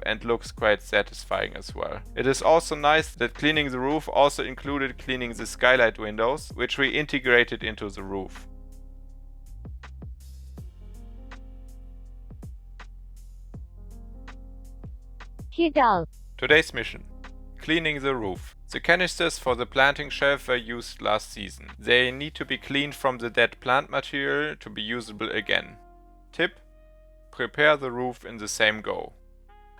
up and looks quite satisfying as well. It is also nice that cleaning the roof also included cleaning the skylight windows, which we integrated into the roof. Hiedalle. Today's mission: cleaning the roof. The canisters for the planting shelf were used last season. They need to be cleaned from the dead plant material to be usable again. Tip: prepare the roof in the same go.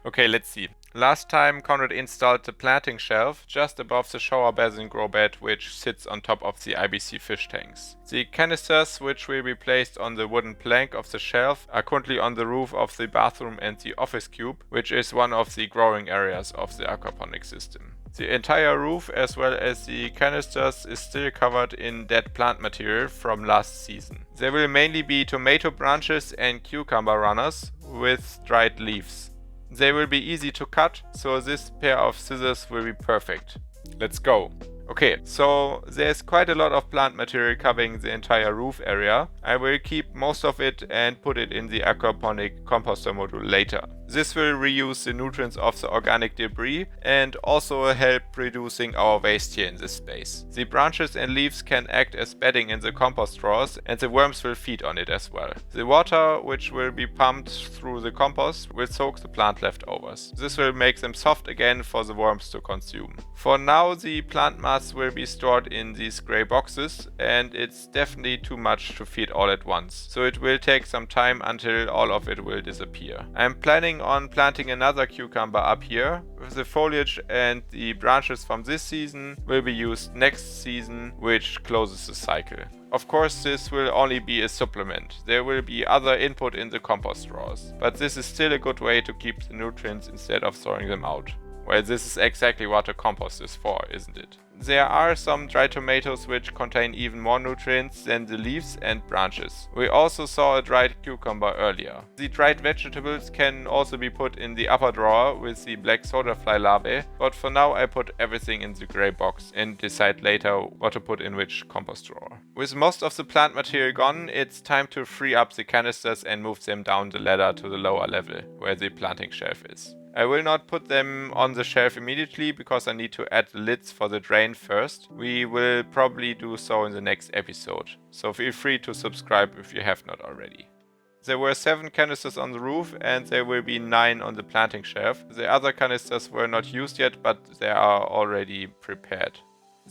Okay, let's see. Last time Konrad installed the planting shelf just above the shower basin grow bed, which sits on top of the IBC fish tanks. The canisters, which will be placed on the wooden plank of the shelf, are currently on the roof of the bathroom and the office cube, which is one of the growing areas of the aquaponic system. The entire roof as well as the canisters is still covered in dead plant material from last season. There will mainly be tomato branches and cucumber runners with dried leaves. They will be easy to cut, so this pair of scissors will be perfect. Let's go! Okay, so there's quite a lot of plant material covering the entire roof area. I will keep most of it and put it in the aquaponic composter module later. This will reuse the nutrients of the organic debris and also help reducing our waste here in this space. The branches and leaves can act as bedding in the compost drawers and the worms will feed on it as well. The water, which will be pumped through the compost, will soak the plant leftovers. This will make them soft again for the worms to consume. For now, the plant mass will be stored in these grey boxes and it's definitely too much to feed all at once, so it will take some time until all of it will disappear. I'm planning on planting another cucumber up here. The foliage and the branches from this season will be used next season, which closes the cycle. Of course, this will only be a supplement. There will be other input in the compost drawers, but this is still a good way to keep the nutrients instead of throwing them out. Well, this is exactly what a compost is for, isn't it? There are some dried tomatoes which contain even more nutrients than the leaves and branches. We also saw a dried cucumber earlier. The dried vegetables can also be put in the upper drawer with the black soda fly larvae, but for now I put everything in the grey box and decide later what to put in which compost drawer. With most of the plant material gone, it's time to free up the canisters and move them down the ladder to the lower level, where the planting shelf is. I will not put them on the shelf immediately because I need to add the lids for the drain first. We will probably do so in the next episode, so feel free to subscribe if you have not already. There were 7 canisters on the roof and there will be 9 on the planting shelf. The other canisters were not used yet, but they are already prepared.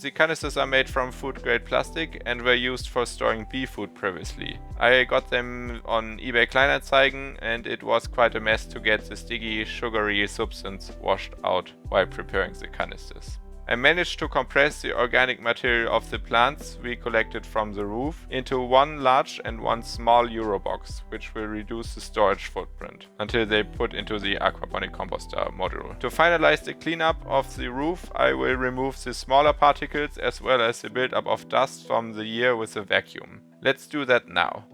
The canisters are made from food-grade plastic and were used for storing bee food previously. I got them on eBay Kleinanzeigen and it was quite a mess to get the sticky, sugary substance washed out while preparing the canisters. I managed to compress the organic material of the plants we collected from the roof into one large and one small Euro box, which will reduce the storage footprint until they put into the aquaponic composter module. To finalize the cleanup of the roof, I will remove the smaller particles as well as the buildup of dust from the year with a vacuum. Let's do that now.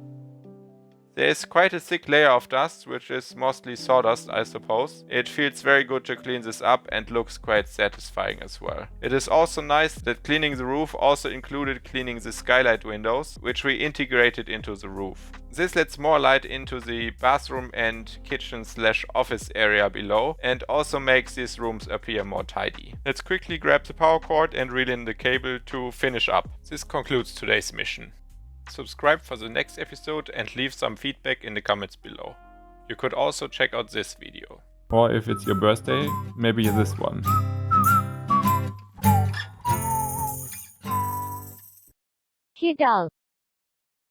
There is quite a thick layer of dust, which is mostly sawdust, I suppose. It feels very good to clean this up and looks quite satisfying as well. It is also nice that cleaning the roof also included cleaning the skylight windows, which we integrated into the roof. This lets more light into the bathroom and kitchen/office area below and also makes these rooms appear more tidy. Let's quickly grab the power cord and reel in the cable to finish up. This concludes today's mission. Subscribe for the next episode and leave some feedback in the comments below. You could also check out this video. Or if it's your birthday, maybe this one. Hiedalle.